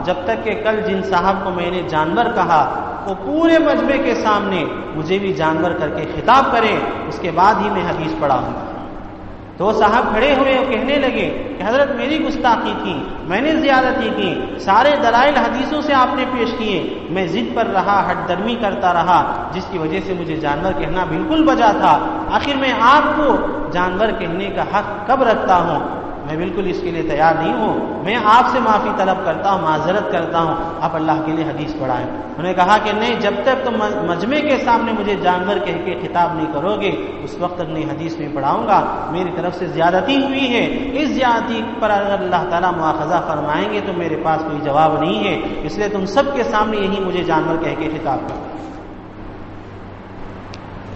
جب تک کہ کل جن صاحب کو میں نے جانور کہا وہ پورے مجمع کے سامنے مجھے بھی جانور کر کے خطاب کرے، اس کے بعد ہی میں حدیث پڑھاؤں گا. تو وہ صاحب کھڑے ہوئے اور کہنے لگے کہ حضرت میری گستاخی کی، میں نے زیادتی کی، سارے دلائل حدیثوں سے آپ نے پیش کیے، میں ضد پر رہا، ہٹ درمی کرتا رہا، جس کی وجہ سے مجھے جانور کہنا بالکل بجا تھا. آخر میں آپ کو جانور کہنے کا حق کب رکھتا ہوں؟ میں بالکل اس کے لیے تیار نہیں ہوں. میں آپ سے معافی طلب کرتا ہوں، معذرت کرتا ہوں، آپ اللہ کے لیے حدیث پڑھائیں. انہوں نے کہا کہ نہیں، جب تک تم مجمع کے سامنے مجھے جانور کہہ کے خطاب نہیں کرو گے اس وقت تک نہیں حدیث نہیں پڑھاؤں گا. میری طرف سے زیادتی ہوئی ہے، اس زیادتی پر اگر اللہ تعالیٰ مواخذہ فرمائیں گے تو میرے پاس کوئی جواب نہیں ہے، اس لیے تم سب کے سامنے یہی مجھے جانور کہہ کے خطاب کرو.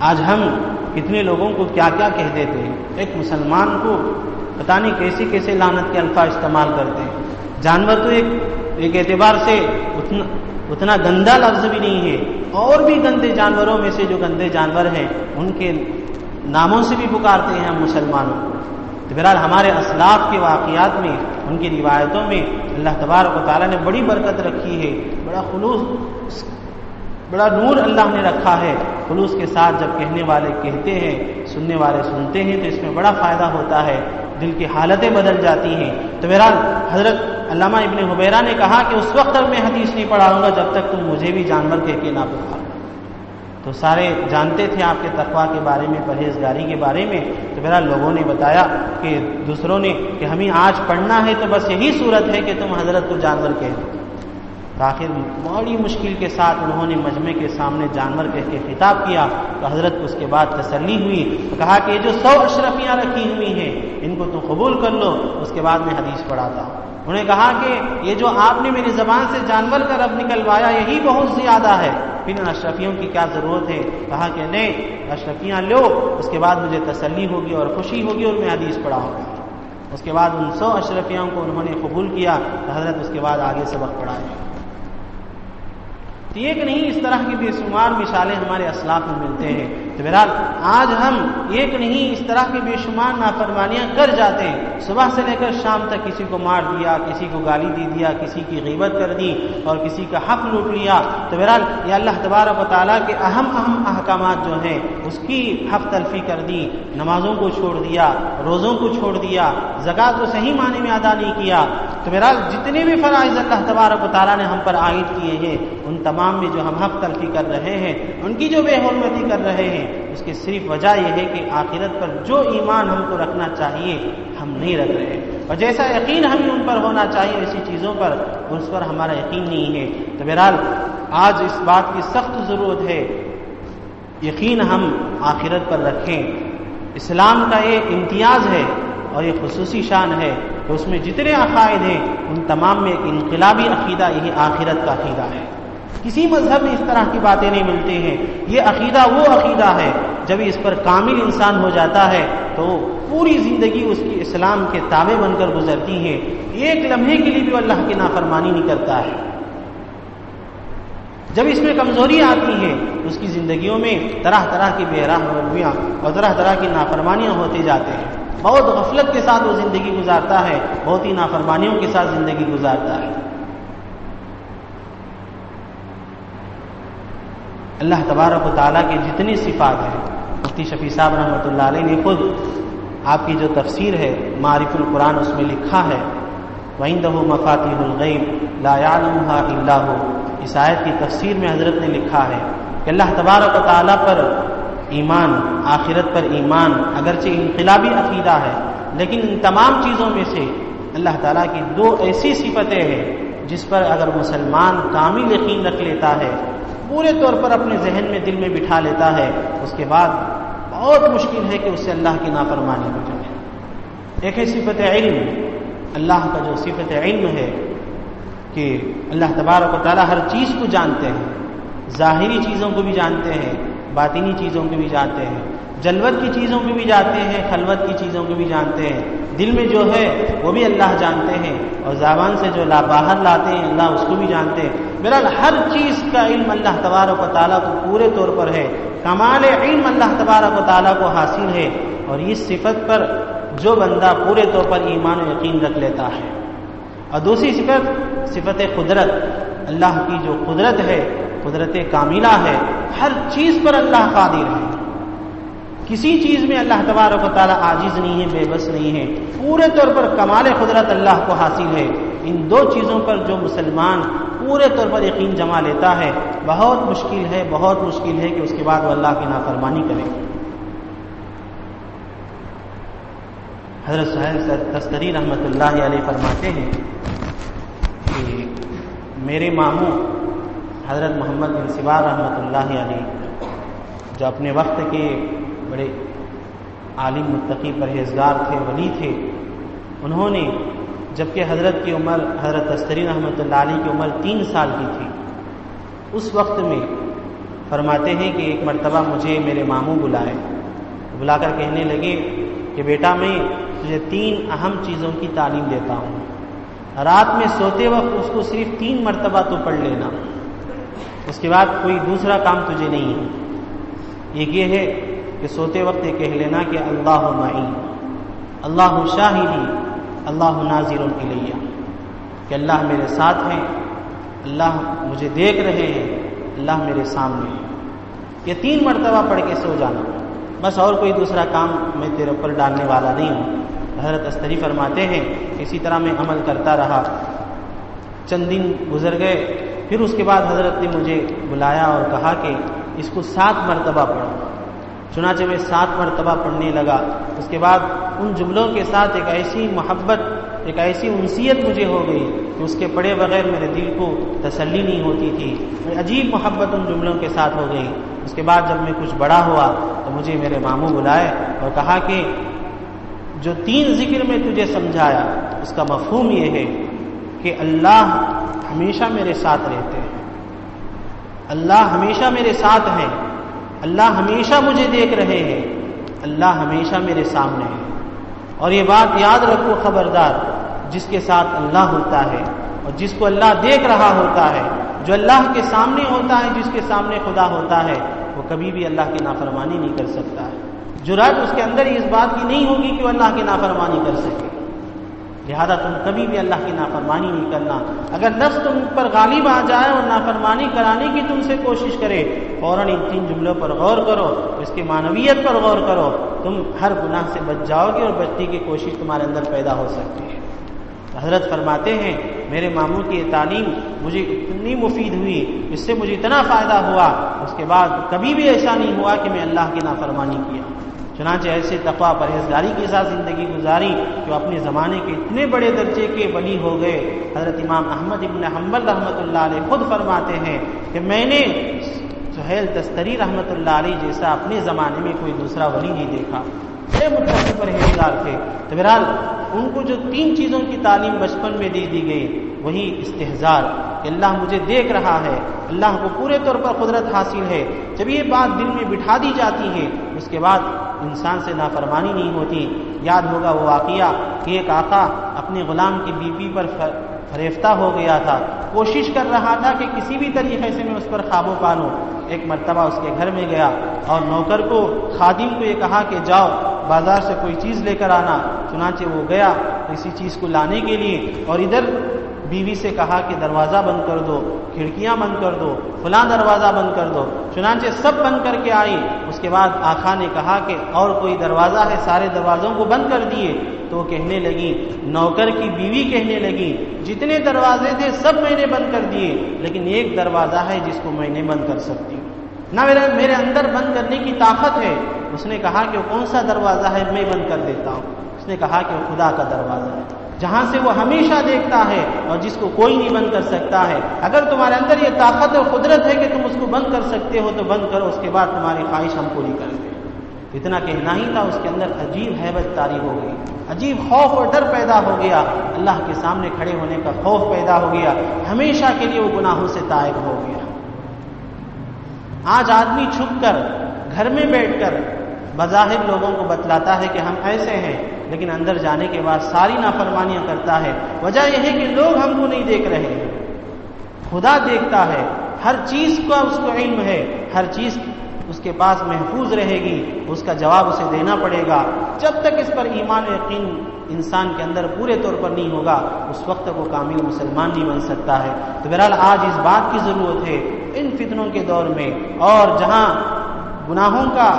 آج ہم کتنے لوگوں کو کیا کیا کہہ دیتے ہیں، ایک مسلمان کو پتہ نہیں کیسے کیسے لعنت کے الفاظ استعمال کرتے ہیں. جانور تو ایک اعتبار سے اتنا گندا لفظ بھی نہیں ہے، اور بھی گندے جانوروں میں سے جو گندے جانور ہیں ان کے ناموں سے بھی پکارتے ہیں ہم مسلمانوں. تو بہرحال ہمارے اسلاف کے واقعات میں، ان کی روایتوں میں اللہ تبارک و تعالیٰ نے بڑی برکت رکھی ہے، بڑا خلوص، بڑا نور اللہ نے رکھا ہے. خلوص کے ساتھ جب کہنے والے کہتے ہیں، سننے والے سنتے ہیں، تو اس میں بڑا فائدہ ہوتا ہے، دل کی حالتیں بدل جاتی ہیں. تو بہرحال حضرت علامہ ابن حبیرہ نے کہا کہ اس وقت تک میں حدیث نہیں پڑھاؤں گا جب تک تم مجھے بھی جانور کہہ کے نہ پکارو. تو سارے جانتے تھے آپ کے تقویٰ کے بارے میں، پرہیزگاری کے بارے میں. تو بہرحال لوگوں نے بتایا کہ دوسروں نے کہ ہمیں آج پڑھنا ہے تو بس یہی صورت ہے کہ تم حضرت کو جانور کہہ دو. تو آخر بڑی مشکل کے ساتھ انہوں نے مجمع کے سامنے جانور کہہ کے خطاب کیا. تو حضرت کو اس کے بعد تسلی ہوئی، تو کہا کہ یہ جو 100 اشرفیاں رکھی ہوئی ہیں ان کو تو قبول کر لو، اس کے بعد میں حدیث پڑھاتا ہوں. انہوں نے کہا کہ یہ جو آپ نے میری زبان سے جانور کا رب نکلوایا یہی بہت زیادہ ہے، پھر ان اشرفیوں کی کیا ضرورت ہے؟ کہا کہ نہیں، اشرفیاں لو، اس کے بعد مجھے تسلی ہوگی اور خوشی ہوگی اور میں حدیث پڑھاؤں گا. اس کے بعد ان 100 اشرفیوں کو انہوں نے قبول کیا. تو حضرت اس کے بعد آگے سبق پڑھائے. تو ایک نہیں اس طرح کی بے شمار مثالیں ہمارے اسلاف میں ملتے ہیں. تو بہرحال آج ہم ایک نہیں اس طرح کی بے شمار نافرمانیاں کر جاتے ہیں. صبح سے لے کر شام تک کسی کو مار دیا، کسی کو گالی دے دیا، کسی کی غیبت کر دی اور کسی کا حق لوٹ لیا. تو بہرحال یہ اللہ تبارک و تعالیٰ کے اہم احکامات جو ہیں اس کی حق تلفی کر دی. نمازوں کو چھوڑ دیا، روزوں کو چھوڑ دیا، زکوٰۃ کو صحیح معنی میں ادا نہیں کیا. تو بہرحال جتنے بھی فرائض اللہ تبارک و تعالیٰ نے ہم پر عائد کیے ہیں ان تمام میں جو ہم حق تلفی کر رہے ہیں، ان کی جو بے حرمتی کر رہے ہیں، اس کی صرف وجہ یہ ہے کہ آخرت پر جو ایمان ہم کو رکھنا چاہیے ہم نہیں رکھ رہے ہیں، اور جیسا یقین ہمیں ان پر ہونا چاہیے ایسی چیزوں پر اس پر ہمارا یقین نہیں ہے. تو بہرحال آج اس بات کی سخت ضرورت ہے یقین ہم آخرت پر رکھیں. اسلام کا یہ امتیاز ہے اور یہ خصوصی شان ہے کہ اس میں جتنے عقائد ہیں ان تمام میں ایک انقلابی عقیدہ یہی آخرت کا عقیدہ ہے. کسی مذہب میں اس طرح کی باتیں نہیں ملتی ہیں. یہ عقیدہ وہ عقیدہ ہے جب اس پر کامل انسان ہو جاتا ہے تو پوری زندگی اس کی اسلام کے تابع بن کر گزرتی ہے. ایک لمحے کے لیے بھی وہ اللہ کی نافرمانی نہیں کرتا ہے. جب اس میں کمزوری آتی ہے اس کی زندگیوں میں طرح طرح کی بے رحمیاں اور طرح طرح کی نافرمانیاں ہوتے جاتے ہیں. بہت غفلت کے ساتھ وہ زندگی گزارتا ہے، بہت ہی نافرمانیوں کے ساتھ زندگی گزارتا ہے. اللہ تبارک و تعالیٰ کے جتنی صفات ہیں مفتی شفیع صاحب رحمۃ اللہ علیہ نے خود آپ کی جو تفسیر ہے معارف القرآن اس میں لکھا ہے وَعِندَهُ مَفَاتِحُ الْغَيْبِ لَا يَعْلَمُهَا إِلَّا هُوَ. اس آیت کی تفسیر میں حضرت نے لکھا ہے کہ اللہ تبارک و تعالیٰ پر ایمان، آخرت پر ایمان اگرچہ انقلابی عقیدہ ہے لیکن ان تمام چیزوں میں سے اللہ تعالیٰ کی دو ایسی صفتیں ہیں جس پر اگر مسلمان کامل یقین رکھ لیتا ہے، پورے طور پر اپنے ذہن میں دل میں بٹھا لیتا ہے، اس کے بعد بہت مشکل ہے کہ اس سے اللہ کی نافرمانی ہو جائے. ایک ہے صفت علم. اللہ کا جو صفت علم ہے کہ اللہ تبارک و تعالیٰ ہر چیز کو جانتے ہیں، ظاہری چیزوں کو بھی جانتے ہیں، باطنی چیزوں کو بھی جانتے ہیں، جلوت کی چیزوں کو بھی جانتے ہیں، خلوت کی چیزوں کو بھی جانتے ہیں. دل میں جو ہے وہ بھی اللہ جانتے ہیں اور زبان سے جو باہر لاتے ہیں اللہ اس کو بھی جانتے ہیں. بہرحال ہر چیز کا علم اللہ تبارک و تعالیٰ کو پورے طور پر ہے. کمال علم اللہ تبارک و تعالیٰ کو حاصل ہے اور اس صفت پر جو بندہ پورے طور پر ایمان و یقین رکھ لیتا ہے. اور دوسری صفت قدرت. اللہ کی جو قدرت ہے قدرت کاملہ ہے، ہر چیز پر اللہ قادر ہے. کسی چیز میں اللہ تبارک و تعالیٰ عاجز نہیں ہے، بے بس نہیں ہے. پورے طور پر کمال قدرت اللہ کو حاصل ہے. ان دو چیزوں پر جو مسلمان پورے طور پر یقین جما لیتا ہے بہت مشکل ہے کہ اس کے بعد وہ اللہ کی نافرمانی کرے. حضرت سہیل تستری رحمۃ اللہ علیہ فرماتے ہیں کہ میرے ماموں حضرت محمد بن سبار رحمۃ اللہ علیہ جو اپنے وقت کے بڑے عالم، متقی، پرہیزگار تھے، ولی تھے، انہوں نے جبکہ حضرت کی عمر، حضرت تستری رحمۃ اللہ علیہ کی عمر 3 سال کی تھی، اس وقت میں فرماتے ہیں کہ ایک مرتبہ مجھے میرے ماموں بلا کر کہنے لگے کہ بیٹا میں تجھے 3 اہم چیزوں کی تعلیم دیتا ہوں. رات میں سوتے وقت اس کو صرف 3 مرتبہ تو پڑھ لینا، اس کے بعد کوئی دوسرا کام تجھے نہیں ہے. ایک یہ ہے کہ سوتے وقت یہ کہہ لینا کہ اللہ معی، اللہ شاہدی، اللہ ناظر الیہ، کہ اللہ میرے ساتھ ہیں، اللہ مجھے دیکھ رہے ہیں، اللہ میرے سامنے ہے. یہ 3 مرتبہ پڑھ کے سو جانا، بس اور کوئی دوسرا کام میں تیرے اوپر ڈالنے والا نہیں ہوں. حضرت استری فرماتے ہیں اسی طرح میں عمل کرتا رہا. چند دن گزر گئے، پھر اس کے بعد حضرت نے مجھے بلایا اور کہا کہ اس کو 7 مرتبہ پڑھو. چنانچہ میں 7 مرتبہ پڑھنے لگا. اس کے بعد ان جملوں کے ساتھ ایک ایسی محبت، ایک ایسی انسیت مجھے ہو گئی کہ اس کے پڑھے بغیر میرے دل کو تسلی نہیں ہوتی تھی. عجیب محبت ان جملوں کے ساتھ ہو گئی. اس کے بعد جب میں کچھ بڑا ہوا تو مجھے میرے ماموں بلائے اور کہا کہ جو 3 ذکر میں تجھے سمجھایا اس کا مفہوم یہ ہے کہ اللہ ہمیشہ میرے ساتھ رہتے ہیں، اللہ ہمیشہ میرے ساتھ ہیں، اللہ ہمیشہ مجھے دیکھ رہے ہیں، اللہ ہمیشہ میرے سامنے ہے. اور یہ بات یاد رکھو خبردار، جس کے ساتھ اللہ ہوتا ہے اور جس کو اللہ دیکھ رہا ہوتا ہے جو اللہ کے سامنے ہوتا ہے، جس کے سامنے خدا ہوتا ہے، وہ کبھی بھی اللہ کی نافرمانی نہیں کر سکتا ہے۔ جرأت اس کے اندر اس بات کی نہیں ہوگی کہ وہ اللہ کی نافرمانی کر سکے، لہذا تم کبھی بھی اللہ کی نافرمانی نہیں کرنا۔ اگر نفس تم پر غالب آ جائے اور نافرمانی کرانے کی تم سے کوشش کرے، فوراً ان 3 جملوں پر غور کرو، اس کی معنویت پر غور کرو، تم ہر گناہ سے بچ جاؤ گے اور بچنے کی کوشش تمہارے اندر پیدا ہو سکتی ہے۔ حضرت فرماتے ہیں میرے ماموں کی یہ تعلیم مجھے اتنی مفید ہوئی، اس سے مجھے اتنا فائدہ ہوا، اس کے بعد کبھی بھی ایسا نہیں ہوا کہ میں اللہ کی نافرمانی کیا۔ چنانچہ ایسے تقویٰ پرہیزگاری کے ساتھ زندگی گزاری کہ اپنے زمانے کے اتنے بڑے درجے کے ولی ہو گئے۔ حضرت امام احمد ابن حنبل رحمۃ اللہ علیہ خود فرماتے ہیں کہ میں نے سہیل تستری رحمۃ اللہ علیہ جیسا اپنے زمانے میں کوئی دوسرا ولی نہیں دیکھا، بڑے متقی پرہیزگار تھے۔ تو بہرحال ان کو جو 3 چیزوں کی تعلیم بچپن میں دے دی گئی، وہی استحضار کہ اللہ مجھے دیکھ رہا ہے، اللہ کو پورے طور پر قدرت حاصل ہے۔ جب یہ بات دل میں بٹھا دی جاتی ہے، اس کے بعد انسان سے نافرمانی نہیں ہوتی۔ یاد ہوگا وہ واقعہ کہ ایک آقا اپنے غلام کی بیوی پر فریفتہ ہو گیا تھا، کوشش کر رہا تھا کہ کسی بھی طریقے سے میں اس پر قابو پا لوں۔ ایک مرتبہ اس کے گھر میں گیا اور نوکر کو، خادم کو یہ کہا کہ جاؤ بازار سے کوئی چیز لے کر آنا۔ چنانچہ وہ گیا کسی چیز کو لانے کے لیے، اور ادھر بیوی سے کہا کہ دروازہ بند کر دو، کھڑکیاں بند کر دو، فلاں دروازہ بند کر دو۔ چنانچہ سب بند کر کے آئی۔ اس کے بعد آقا نے کہا کہ اور کوئی دروازہ ہے؟ سارے دروازوں کو بند کر دیے۔ تو وہ کہنے لگی، نوکر کی بیوی کہنے لگی، جتنے دروازے تھے سب میں نے بند کر دیے، لیکن ایک دروازہ ہے جس کو میں نہیں بند کر سکتی ہوں، نہ میرے اندر بند کرنے کی طاقت ہے۔ اس نے کہا کہ وہ کون سا دروازہ ہے؟ میں بند کر دیتا ہوں۔ اس نے کہا کہ وہ خدا کا دروازہ ہے، جہاں سے وہ ہمیشہ دیکھتا ہے اور جس کو کوئی نہیں بند کر سکتا ہے۔ اگر تمہارے اندر یہ طاقت اور قدرت ہے کہ تم اس کو بند کر سکتے ہو تو بند کرو، اس کے بعد تمہاری خواہش ہم پوری کر دیں۔ اتنا کہنا ہی تھا، اس کے اندر عجیب ہیبت طاری ہو گئی، عجیب خوف اور ڈر پیدا ہو گیا، اللہ کے سامنے کھڑے ہونے کا خوف پیدا ہو گیا، ہمیشہ کے لیے وہ گناہوں سے تائب ہو گیا۔ آج آدمی چھپ کر گھر میں بیٹھ کر بظاہر لوگوں کو بتلاتا ہے کہ ہم ایسے ہیں، لیکن اندر جانے کے بعد ساری نافرمانیاں کرتا ہے۔ وجہ یہ ہے کہ لوگ ہم کو نہیں دیکھ رہے ہیں، خدا دیکھتا ہے، ہر چیز کا اس کو علم ہے، ہر چیز اس کے پاس محفوظ رہے گی، اس کا جواب اسے دینا پڑے گا۔ جب تک اس پر ایمان و یقین انسان کے اندر پورے طور پر نہیں ہوگا، اس وقت تک وہ کامل مسلمان نہیں بن سکتا ہے۔ تو بہرحال آج اس بات کی ضرورت ہے ان فتنوں کے دور میں، اور جہاں گناہوں کا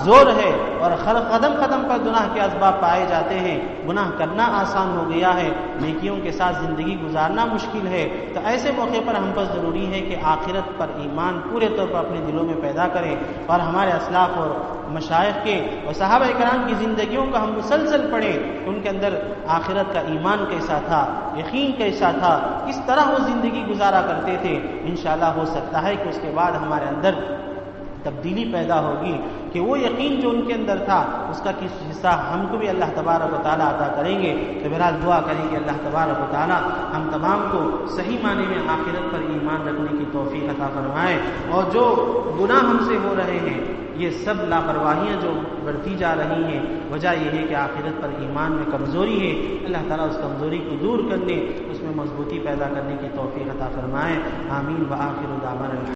زور ہے اور قدم قدم پر گناہ کے اسباب پائے جاتے ہیں، گناہ کرنا آسان ہو گیا ہے، نیکیوں کے ساتھ زندگی گزارنا مشکل ہے، تو ایسے موقع پر ہم پر ضروری ہے کہ آخرت پر ایمان پورے طور پر اپنے دلوں میں پیدا کریں، اور ہمارے اسلاف اور مشائخ کے اور صحابہ کرام کی زندگیوں کو ہم مسلسل پڑھیں کہ ان کے اندر آخرت کا ایمان کیسا تھا، یقین کیسا تھا، کس طرح وہ زندگی گزارا کرتے تھے۔ انشاءاللہ ہو سکتا ہے کہ اس کے بعد ہمارے اندر تبدیلی پیدا ہوگی کہ وہ یقین جو ان کے اندر تھا اس کا کس حصہ ہم کو بھی اللہ تبارک و تعالیٰ عطا کریں گے۔ تو بہرحال دعا کریں کہ اللہ تبارک و تعالیٰ ہم تمام کو صحیح معنی میں آخرت پر ایمان رکھنے کی توفیق عطا فرمائے، اور جو گناہ ہم سے ہو رہے ہیں، یہ سب لاپرواہیاں جو بڑھتی جا رہی ہیں، وجہ یہ ہے کہ آخرت پر ایمان میں کمزوری ہے۔ اللہ تعالیٰ اس کمزوری کو دور کرنے، اس میں مضبوطی پیدا کرنے کی توفیق عطا فرمائے۔ آمین۔ وآخر دعوانا